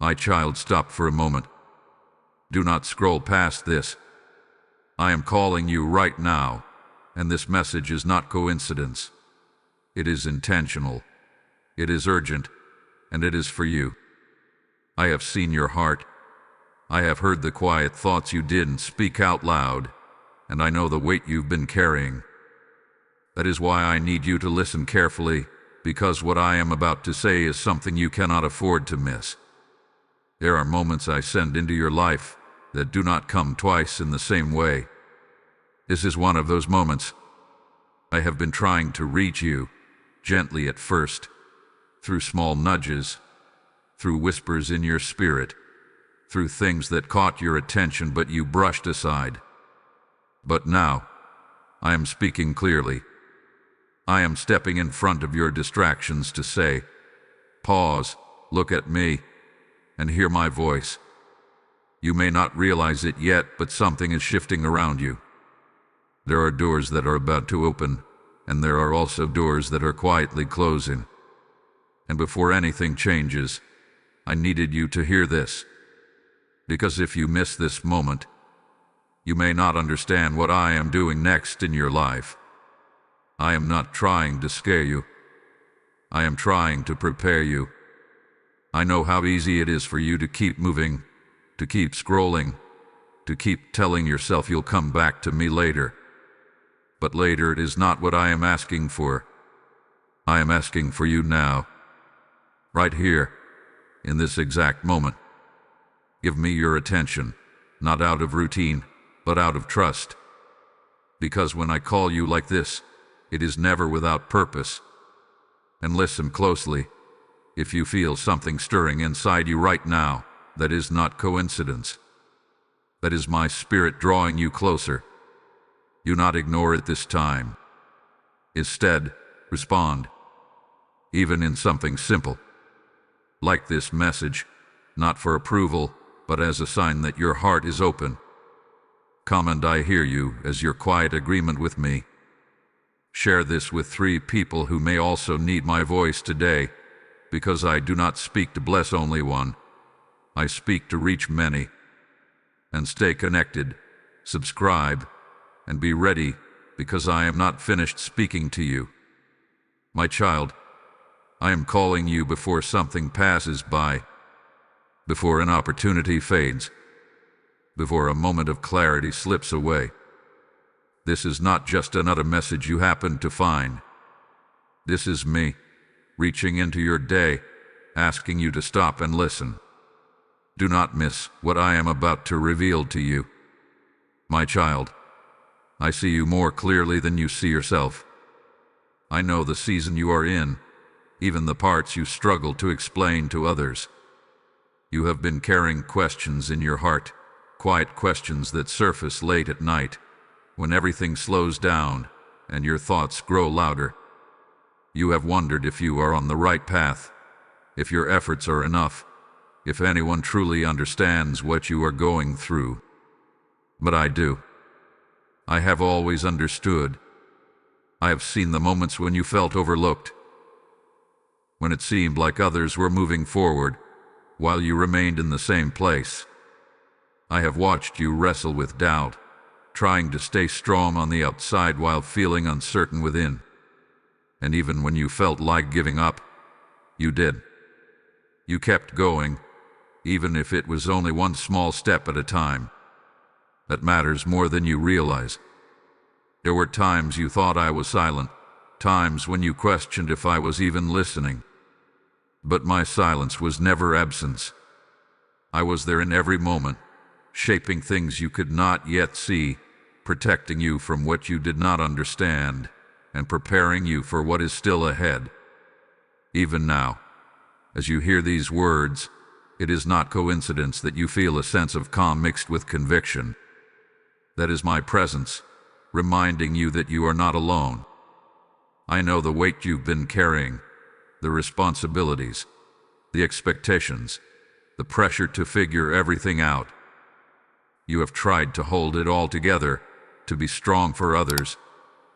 My child, stop for a moment. Do not scroll past this. I am calling you right now, and this message is not coincidence. It is intentional. It is urgent, and it is for you. I have seen your heart. I have heard the quiet thoughts you didn't speak out loud, and I know the weight you've been carrying. That is why I need you to listen carefully, because what I am about to say is something you cannot afford to miss. There are moments I send into your life that do not come twice in the same way. This is one of those moments. I have been trying to reach you, gently at first, through small nudges, through whispers in your spirit, through things that caught your attention but you brushed aside. But now, I am speaking clearly. I am stepping in front of your distractions to say, pause, look at me, and hear my voice. You may not realize it yet, but something is shifting around you. There are doors that are about to open, and there are also doors that are quietly closing. And before anything changes, I needed you to hear this. Because if you miss this moment, you may not understand what I am doing next in your life. I am not trying to scare you. I am trying to prepare you. I know how easy it is for you to keep moving, to keep scrolling, to keep telling yourself you'll come back to me later. But later it is not what I am asking for. I am asking for you now, right here, in this exact moment. Give me your attention, not out of routine, but out of trust. Because when I call you like this, it is never without purpose. And listen closely. If you feel something stirring inside you right now, that is not coincidence. That is my spirit drawing you closer. Do not ignore it this time. Instead, respond. Even in something simple. Like this message, not for approval, but as a sign that your heart is open. Comment "I hear you" as your quiet agreement with me. Share this with 3 people who may also need my voice today, because I do not speak to bless only one. I speak to reach many. And stay connected, subscribe, and be ready, because I am not finished speaking to you. My child, I am calling you before something passes by, before an opportunity fades, before a moment of clarity slips away. This is not just another message you happen to find. This is me, reaching into your day, asking you to stop and listen. Do not miss what I am about to reveal to you. My child, I see you more clearly than you see yourself. I know the season you are in, even the parts you struggle to explain to others. You have been carrying questions in your heart, quiet questions that surface late at night, when everything slows down and your thoughts grow louder. You have wondered if you are on the right path, if your efforts are enough, if anyone truly understands what you are going through. But I do. I have always understood. I have seen the moments when you felt overlooked, when it seemed like others were moving forward, while you remained in the same place. I have watched you wrestle with doubt, trying to stay strong on the outside while feeling uncertain within. And even when you felt like giving up, you did. You kept going, even if it was only one small step at a time. That matters more than you realize. There were times you thought I was silent, times when you questioned if I was even listening. But my silence was never absence. I was there in every moment, shaping things you could not yet see, protecting you from what you did not understand, and preparing you for what is still ahead. Even now, as you hear these words, it is not coincidence that you feel a sense of calm mixed with conviction. That is my presence, reminding you that you are not alone. I know the weight you've been carrying, the responsibilities, the expectations, the pressure to figure everything out. You have tried to hold it all together, to be strong for others,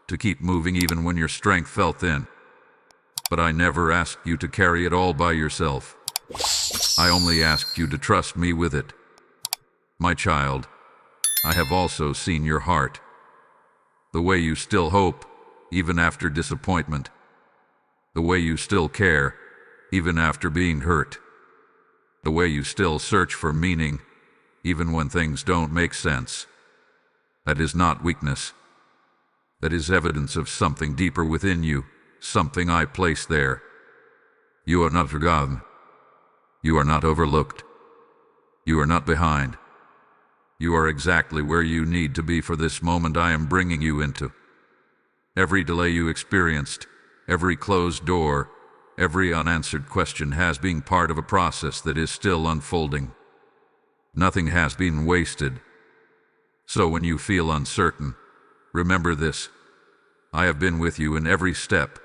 to keep moving even when your strength felt thin. But I never asked you to carry it all by yourself. I only asked you to trust me with it. My child, I have also seen your heart. The way you still hope, even after disappointment. The way you still care, even after being hurt. The way you still search for meaning, even when things don't make sense. That is not weakness. That is evidence of something deeper within you, something I placed there. You are not forgotten. You are not overlooked. You are not behind. You are exactly where you need to be for this moment I am bringing you into. Every delay you experienced, every closed door, every unanswered question has been part of a process that is still unfolding. Nothing has been wasted. So when you feel uncertain, remember this. I have been with you in every step,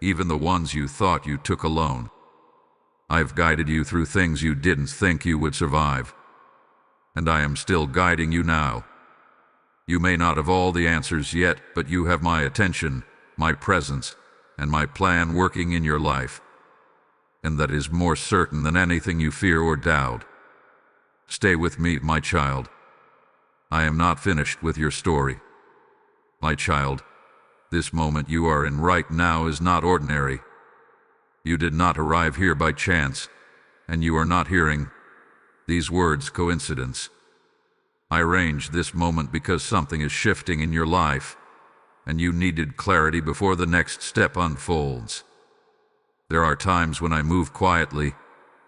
even the ones you thought you took alone. I've guided you through things you didn't think you would survive. And I am still guiding you now. You may not have all the answers yet, but you have my attention, my presence, and my plan working in your life. And that is more certain than anything you fear or doubt. Stay with me, my child. I am not finished with your story. My child, this moment you are in right now is not ordinary. You did not arrive here by chance, and you are not hearing these words coincidence. I arranged this moment because something is shifting in your life, and you needed clarity before the next step unfolds. There are times when I move quietly,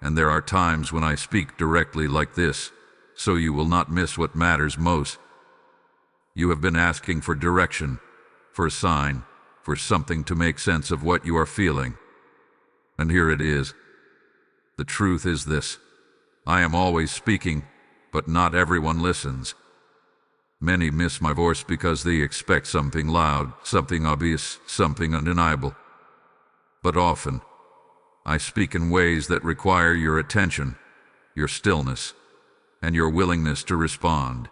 and there are times when I speak directly like this, so you will not miss what matters most. You have been asking for direction, for a sign, for something to make sense of what you are feeling. And here it is. The truth is this. I am always speaking, but not everyone listens. Many miss my voice because they expect something loud, something obvious, something undeniable. But often, I speak in ways that require your attention, your stillness, and your willingness to respond.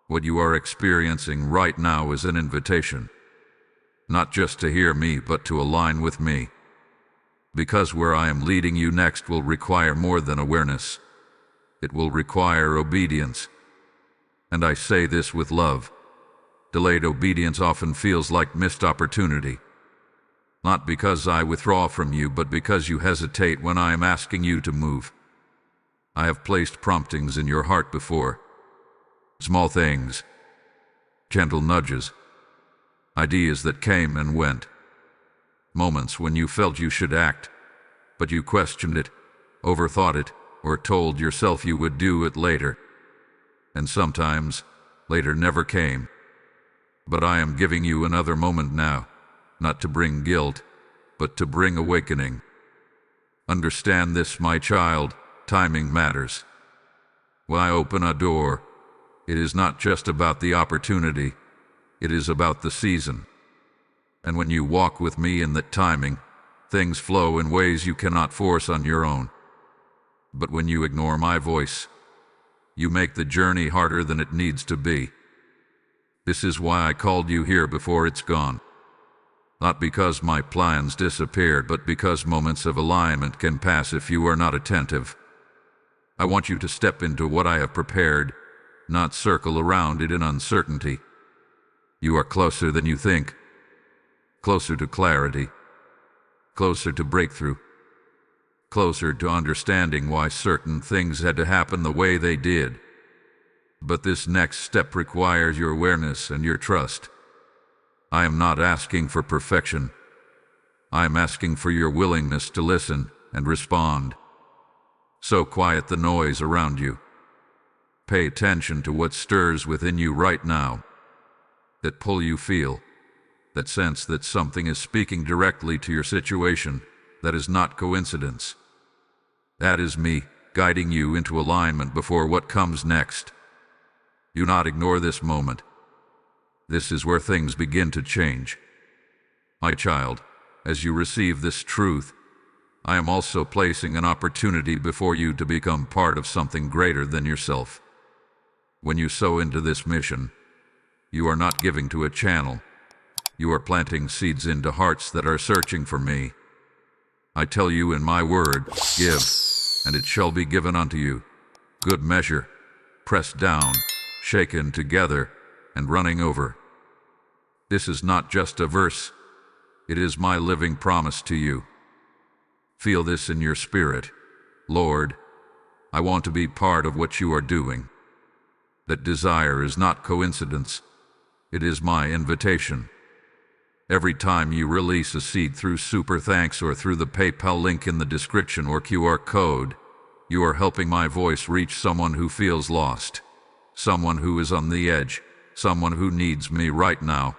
What you are experiencing right now is an invitation, not just to hear me, but to align with me. Because where I am leading you next will require more than awareness. It will require obedience. And I say this with love. Delayed obedience often feels like missed opportunity. Not because I withdraw from you, but because you hesitate when I am asking you to move. I have placed promptings in your heart before. Small things, gentle nudges, ideas that came and went. Moments when you felt you should act, but you questioned it, overthought it, or told yourself you would do it later. And sometimes, later never came. But I am giving you another moment now, not to bring guilt, but to bring awakening. Understand this, my child, timing matters. When I open a door, it is not just about the opportunity, it is about the season. And when you walk with me in that timing, things flow in ways you cannot force on your own. But when you ignore my voice, you make the journey harder than it needs to be. This is why I called you here before it's gone. Not because my plans disappeared, but because moments of alignment can pass if you are not attentive. I want you to step into what I have prepared, not circle around it in uncertainty. You are closer than you think. Closer to clarity, closer to breakthrough, closer to understanding why certain things had to happen the way they did. But this next step requires your awareness and your trust. I am not asking for perfection. I am asking for your willingness to listen and respond. So quiet the noise around you. Pay attention to what stirs within you right now. That pull you feel. That sense that something is speaking directly to your situation, that is not coincidence. That is me, guiding you into alignment before what comes next. Do not ignore this moment. This is where things begin to change. My child, as you receive this truth, I am also placing an opportunity before you to become part of something greater than yourself. When you sow into this mission, you are not giving to a channel. You are planting seeds into hearts that are searching for me. I tell you in my word, give, and it shall be given unto you. Good measure, pressed down, shaken together, and running over. This is not just a verse. It is my living promise to you. Feel this in your spirit. Lord, I want to be part of what you are doing. That desire is not coincidence. It is my invitation. Every time you release a seed through Super Thanks or through the PayPal link in the description or QR code, you are helping my voice reach someone who feels lost, someone who is on the edge, someone who needs me right now.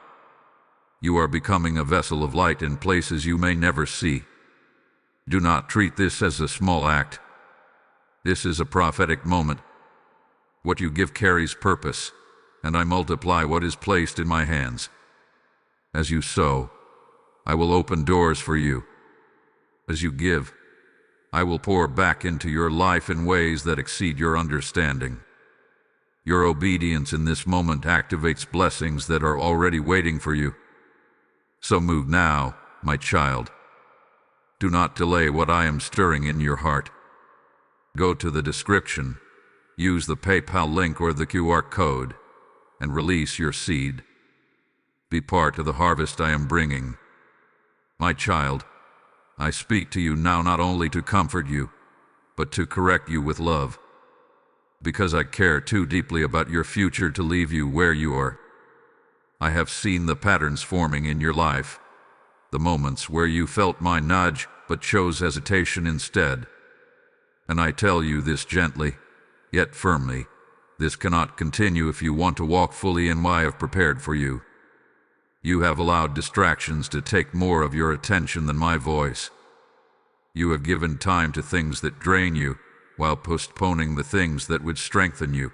You are becoming a vessel of light in places you may never see. Do not treat this as a small act. This is a prophetic moment. What you give carries purpose, and I multiply what is placed in my hands. As you sow, I will open doors for you. As you give, I will pour back into your life in ways that exceed your understanding. Your obedience in this moment activates blessings that are already waiting for you. So move now, my child. Do not delay what I am stirring in your heart. Go to the description, use the PayPal link or the QR code, and release your seed. Be part of the harvest I am bringing. My child, I speak to you now not only to comfort you, but to correct you with love. Because I care too deeply about your future to leave you where you are. I have seen the patterns forming in your life, the moments where you felt my nudge but chose hesitation instead. And I tell you this gently, yet firmly, this cannot continue if you want to walk fully in what I have prepared for you. You have allowed distractions to take more of your attention than my voice. You have given time to things that drain you, while postponing the things that would strengthen you.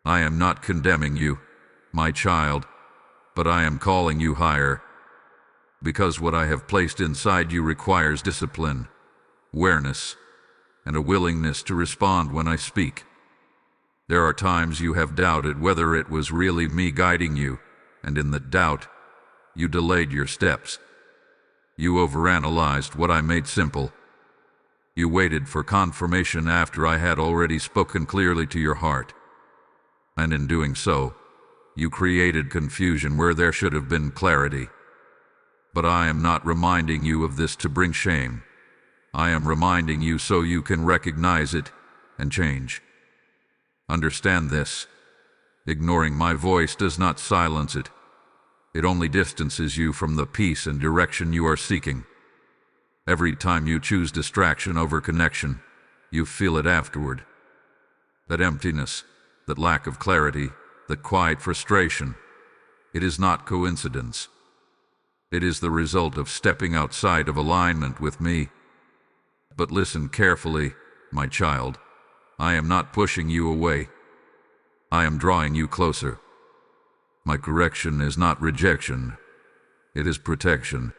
I am not condemning you, my child, but I am calling you higher. Because what I have placed inside you requires discipline, awareness, and a willingness to respond when I speak. There are times you have doubted whether it was really me guiding you, and in the doubt, you delayed your steps. You overanalyzed what I made simple. You waited for confirmation after I had already spoken clearly to your heart. And in doing so, you created confusion where there should have been clarity. But I am not reminding you of this to bring shame. I am reminding you so you can recognize it and change. Understand this. Ignoring my voice does not silence it. It only distances you from the peace and direction you are seeking. Every time you choose distraction over connection, you feel it afterward. That emptiness, that lack of clarity, that quiet frustration, it is not coincidence. It is the result of stepping outside of alignment with me. But listen carefully, my child. I am not pushing you away. I am drawing you closer. My correction is not rejection. It is protection.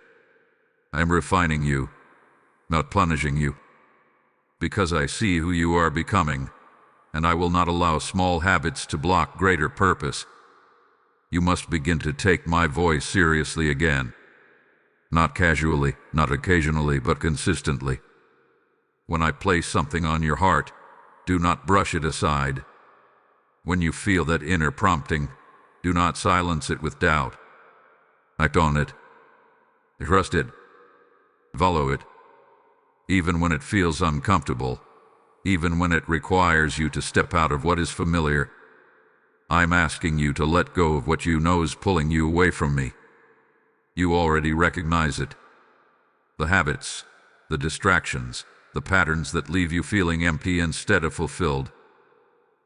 I am refining you, not punishing you. Because I see who you are becoming, and I will not allow small habits to block greater purpose. You must begin to take my voice seriously again. Not casually, not occasionally, but consistently. When I place something on your heart, do not brush it aside. When you feel that inner prompting, do not silence it with doubt. Act on it. Trust it. Follow it. Even when it feels uncomfortable, even when it requires you to step out of what is familiar, I'm asking you to let go of what you know is pulling you away from me. You already recognize it. The habits, the distractions, the patterns that leave you feeling empty instead of fulfilled.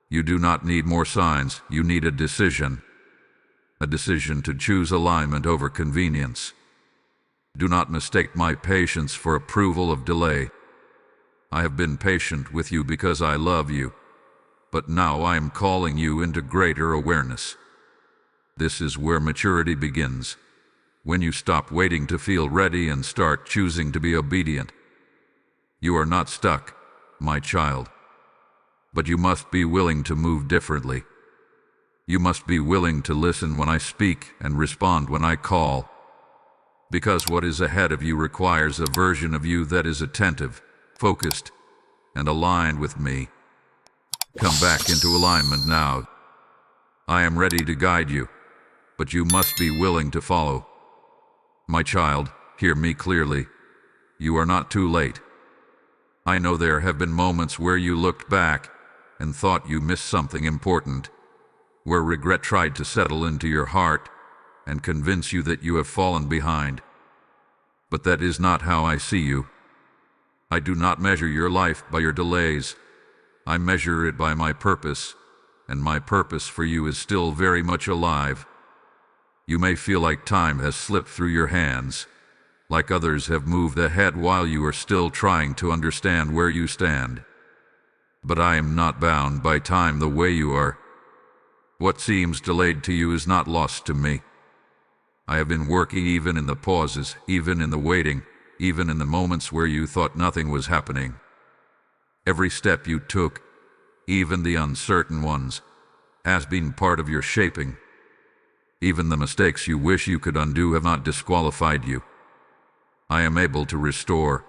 You do not need more signs, you need a decision. A decision to choose alignment over convenience. Do not mistake my patience for approval of delay. I have been patient with you because I love you, but now I am calling you into greater awareness. This is where maturity begins. When you stop waiting to feel ready and start choosing to be obedient. You are not stuck, my child. But you must be willing to move differently. You must be willing to listen when I speak and respond when I call. Because what is ahead of you requires a version of you that is attentive, focused, and aligned with me. Come back into alignment now. I am ready to guide you, but you must be willing to follow. My child, hear me clearly. You are not too late. I know there have been moments where you looked back and thought you missed something important, where regret tried to settle into your heart and convince you that you have fallen behind. But that is not how I see you. I do not measure your life by your delays. I measure it by my purpose, and my purpose for you is still very much alive. You may feel like time has slipped through your hands, like others have moved ahead while you are still trying to understand where you stand. But I am not bound by time the way you are. What seems delayed to you is not lost to me. I have been working even in the pauses, even in the waiting, even in the moments where you thought nothing was happening. Every step you took, even the uncertain ones, has been part of your shaping. Even the mistakes you wish you could undo have not disqualified you. I am able to restore,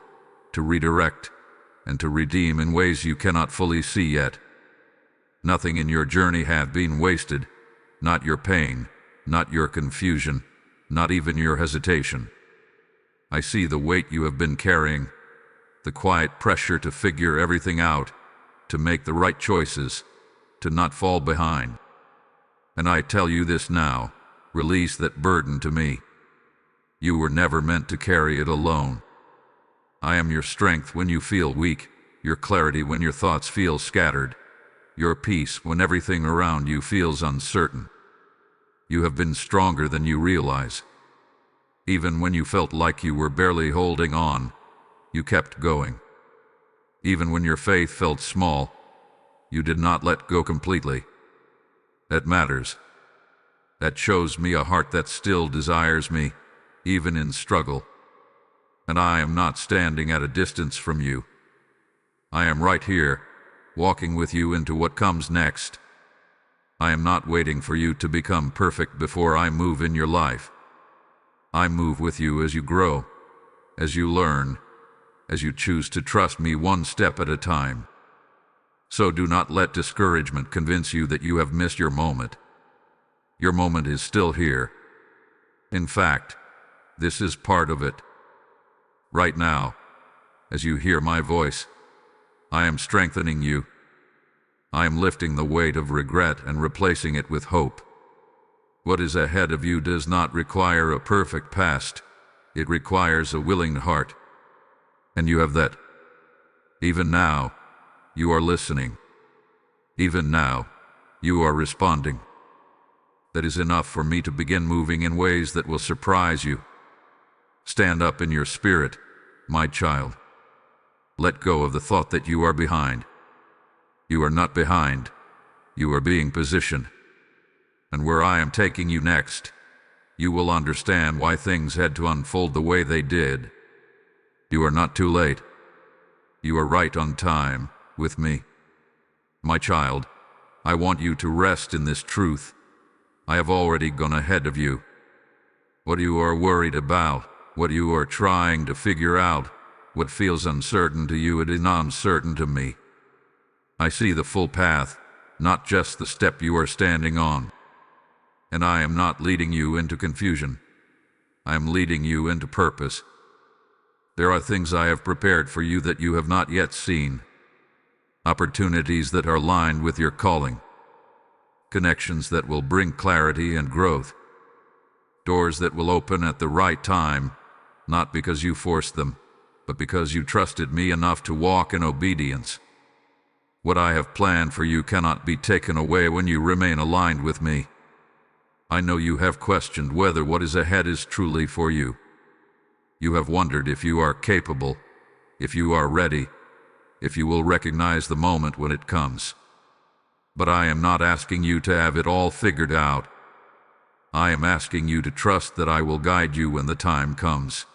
to redirect, and to redeem in ways you cannot fully see yet. Nothing in your journey hath been wasted, not your pain, not your confusion, not even your hesitation. I see the weight you have been carrying, the quiet pressure to figure everything out, to make the right choices, to not fall behind. And I tell you this now, release that burden to me. You were never meant to carry it alone. I am your strength when you feel weak, your clarity when your thoughts feel scattered, your peace when everything around you feels uncertain. You have been stronger than you realize. Even when you felt like you were barely holding on, you kept going. Even when your faith felt small, you did not let go completely. That matters. That shows me a heart that still desires me, even in struggle. And I am not standing at a distance from you. I am right here, walking with you into what comes next. I am not waiting for you to become perfect before I move in your life. I move with you as you grow, as you learn, as you choose to trust me one step at a time. So do not let discouragement convince you that you have missed your moment. Your moment is still here. In fact, this is part of it. Right now, as you hear my voice, I am strengthening you. I am lifting the weight of regret and replacing it with hope. What is ahead of you does not require a perfect past. It requires a willing heart. And you have that. Even now, you are listening. Even now, you are responding. That is enough for me to begin moving in ways that will surprise you. Stand up in your spirit, my child. Let go of the thought that you are behind. You are not behind. You are being positioned. And where I am taking you next, you will understand why things had to unfold the way they did. You are not too late. You are right on time with me. My child, I want you to rest in this truth. I have already gone ahead of you. What you are worried about, what you are trying to figure out, what feels uncertain to you, it is not uncertain to me. I see the full path, not just the step you are standing on. And I am not leading you into confusion. I am leading you into purpose. There are things I have prepared for you that you have not yet seen. Opportunities that are aligned with your calling. Connections that will bring clarity and growth. Doors that will open at the right time, not because you forced them, but because you trusted me enough to walk in obedience. What I have planned for you cannot be taken away when you remain aligned with me. I know you have questioned whether what is ahead is truly for you. You have wondered if you are capable, if you are ready, if you will recognize the moment when it comes. But I am not asking you to have it all figured out. I am asking you to trust that I will guide you when the time comes.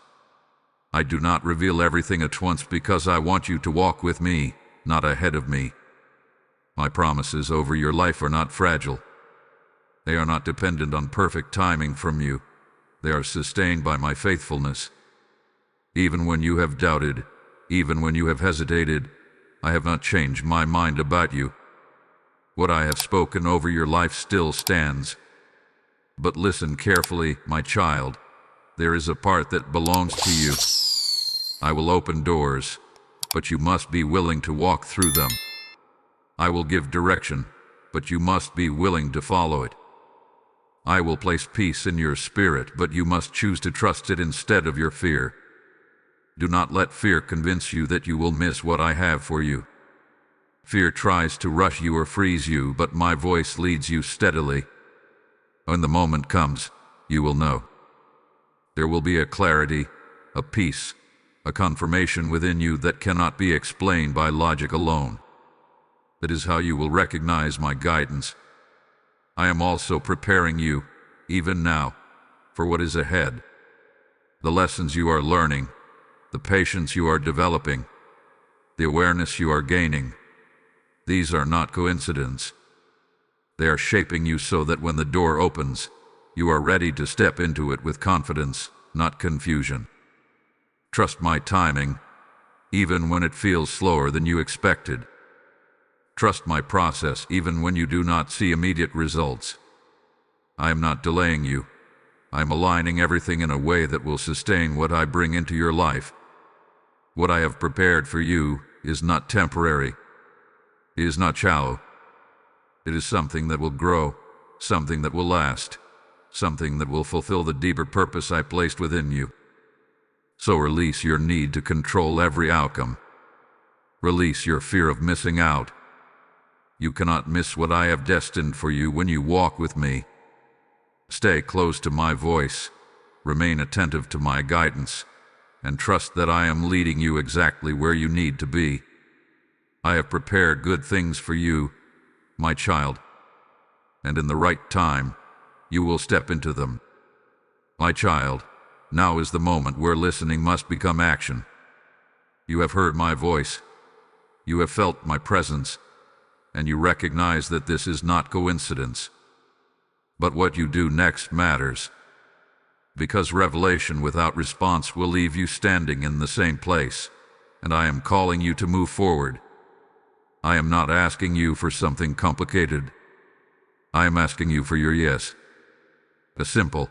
I do not reveal everything at once because I want you to walk with me, not ahead of me. My promises over your life are not fragile. They are not dependent on perfect timing from you. They are sustained by my faithfulness. Even when you have doubted, even when you have hesitated, I have not changed my mind about you. What I have spoken over your life still stands. But listen carefully, my child. There is a part that belongs to you. I will open doors, but you must be willing to walk through them. I will give direction, but you must be willing to follow it. I will place peace in your spirit, but you must choose to trust it instead of your fear. Do not let fear convince you that you will miss what I have for you. Fear tries to rush you or freeze you, but my voice leads you steadily. When the moment comes, you will know. There will be a clarity, a peace, a confirmation within you that cannot be explained by logic alone. That is how you will recognize my guidance. I am also preparing you, even now, for what is ahead. The lessons you are learning, the patience you are developing, the awareness you are gaining, these are not coincidence. They are shaping you so that when the door opens, you are ready to step into it with confidence, not confusion. Trust my timing, even when it feels slower than you expected. Trust my process even when you do not see immediate results. I am not delaying you. I am aligning everything in a way that will sustain what I bring into your life. What I have prepared for you is not temporary. It is not shallow. It is something that will grow, something that will last, something that will fulfill the deeper purpose I placed within you. So release your need to control every outcome. Release your fear of missing out. You cannot miss what I have destined for you when you walk with me. Stay close to my voice, remain attentive to my guidance, and trust that I am leading you exactly where you need to be. I have prepared good things for you, my child, and in the right time, you will step into them. My child, now is the moment where listening must become action. You have heard my voice, you have felt my presence, and you recognize that this is not coincidence. But what you do next matters, because revelation without response will leave you standing in the same place, and I am calling you to move forward. I am not asking you for something complicated. I am asking you for your yes. A simple,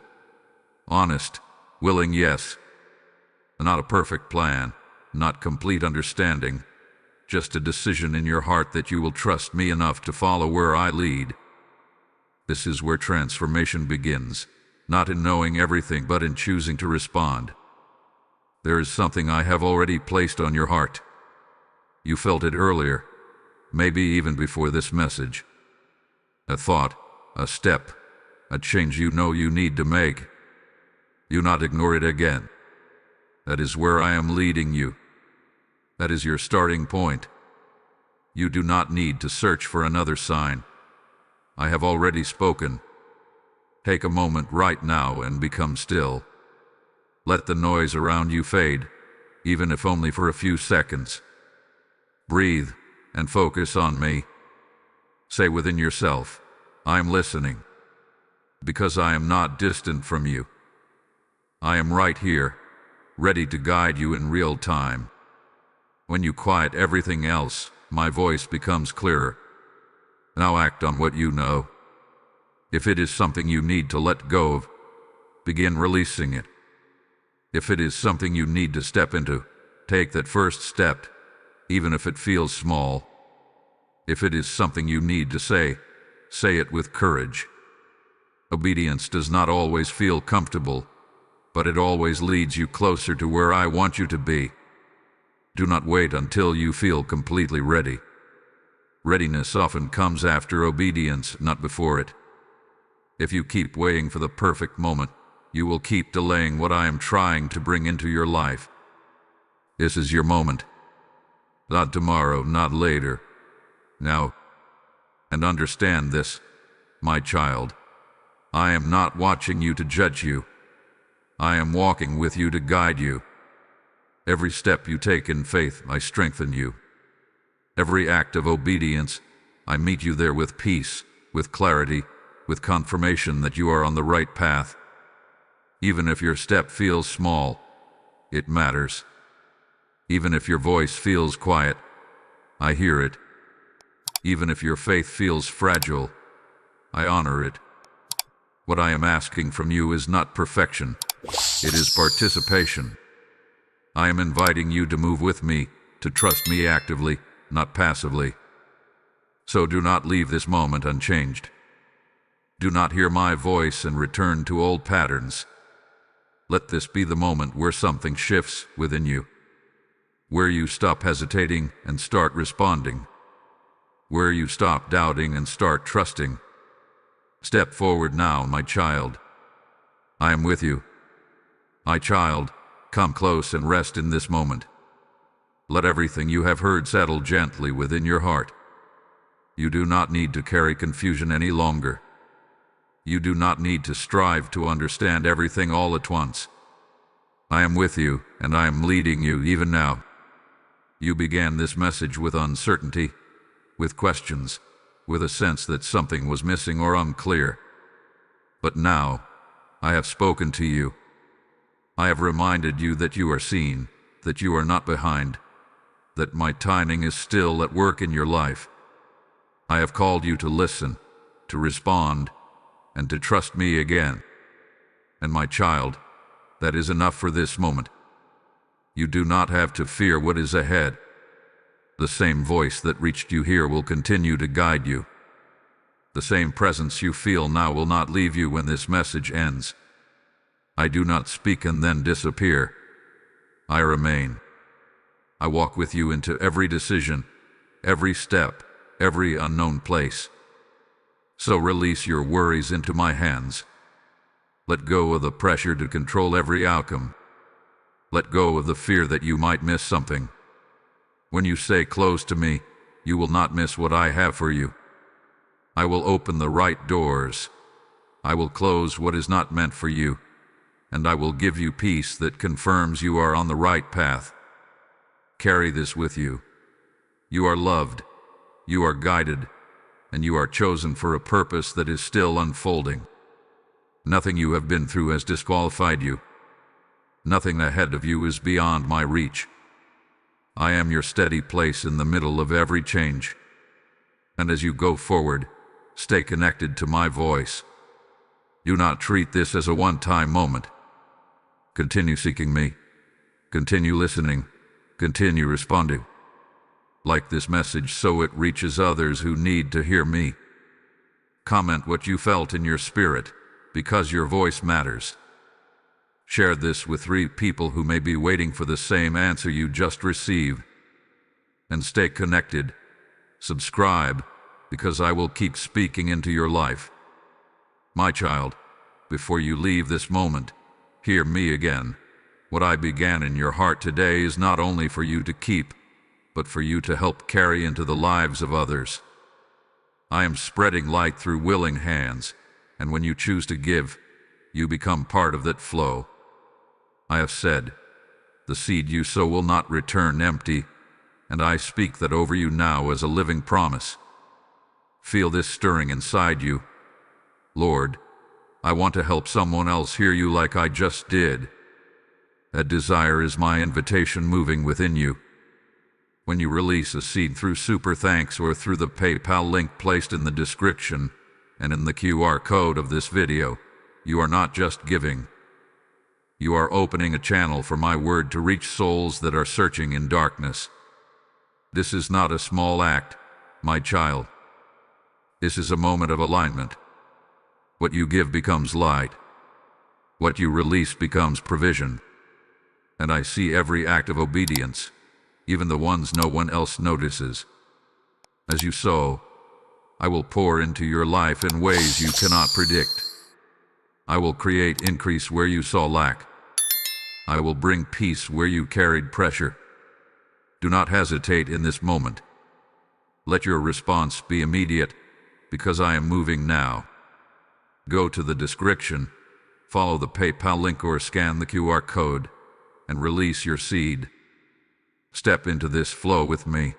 honest, willing yes. Not a perfect plan, not complete understanding, just a decision in your heart that you will trust me enough to follow where I lead. This is where transformation begins, not in knowing everything but in choosing to respond. There is something I have already placed on your heart. You felt it earlier, maybe even before this message. A thought, a step, a change you know you need to make. Do not ignore it again. That is where I am leading you. That is your starting point. You do not need to search for another sign. I have already spoken. Take a moment right now and become still. Let the noise around you fade, even if only for a few seconds. Breathe and focus on me. Say within yourself, I am listening, because I am not distant from you. I am right here, ready to guide you in real time. When you quiet everything else, my voice becomes clearer. Now act on what you know. If it is something you need to let go of, begin releasing it. If it is something you need to step into, take that first step, even if it feels small. If it is something you need to say it with courage. Obedience does not always feel comfortable, but it always leads you closer to where I want you to be. Do not wait until you feel completely ready. Readiness often comes after obedience, not before it. If you keep waiting for the perfect moment, you will keep delaying what I am trying to bring into your life. This is your moment. Not tomorrow, not later. Now. And understand this, my child. I am not watching you to judge you. I am walking with you to guide you. Every step you take in faith, I strengthen you. Every act of obedience, I meet you there with peace, with clarity, with confirmation that you are on the right path. Even if your step feels small, it matters. Even if your voice feels quiet, I hear it. Even if your faith feels fragile, I honor it. What I am asking from you is not perfection. It is participation. I am inviting you to move with me, to trust me actively, not passively. So do not leave this moment unchanged. Do not hear my voice and return to old patterns. Let this be the moment where something shifts within you, where you stop hesitating and start responding, where you stop doubting and start trusting. Step forward now, my child. I am with you. My child, come close and rest in this moment. Let everything you have heard settle gently within your heart. You do not need to carry confusion any longer. You do not need to strive to understand everything all at once. I am with you, and I am leading you even now. You began this message with uncertainty, with questions, with a sense that something was missing or unclear. But now, I have spoken to you. I have reminded you that you are seen, that you are not behind, that my timing is still at work in your life. I have called you to listen, to respond, and to trust me again. And my child, that is enough for this moment. You do not have to fear what is ahead. The same voice that reached you here will continue to guide you. The same presence you feel now will not leave you when this message ends. I do not speak and then disappear. I remain. I walk with you into every decision, every step, every unknown place. So release your worries into my hands. Let go of the pressure to control every outcome. Let go of the fear that you might miss something. When you stay close to me, you will not miss what I have for you. I will open the right doors. I will close what is not meant for you, and I will give you peace that confirms you are on the right path. Carry this with you. You are loved, you are guided, and you are chosen for a purpose that is still unfolding. Nothing you have been through has disqualified you. Nothing ahead of you is beyond my reach. I am your steady place in the middle of every change. And as you go forward, stay connected to my voice. Do not treat this as a one-time moment. Continue seeking me. Continue listening. Continue responding. Like this message so it reaches others who need to hear me. Comment what you felt in your spirit, because your voice matters. Share this with 3 people who may be waiting for the same answer you just received. And stay connected. Subscribe, because I will keep speaking into your life. My child, before you leave this moment, hear me again. What I began in your heart today is not only for you to keep, but for you to help carry into the lives of others. I am spreading light through willing hands, and when you choose to give, you become part of that flow. I have said, the seed you sow will not return empty, and I speak that over you now as a living promise. Feel this stirring inside you. Lord, I want to help someone else hear you like I just did. That desire is my invitation moving within you. When you release a seed through Super Thanks or through the PayPal link placed in the description and in the QR code of this video, you are not just giving. You are opening a channel for my word to reach souls that are searching in darkness. This is not a small act, my child. This is a moment of alignment. What you give becomes light. What you release becomes provision. And I see every act of obedience, even the ones no one else notices. As you sow, I will pour into your life in ways you cannot predict. I will create increase where you saw lack. I will bring peace where you carried pressure. Do not hesitate in this moment. Let your response be immediate, because I am moving now. Go to the description, follow the PayPal link or scan the QR code, and release your seed. Step into this flow with me.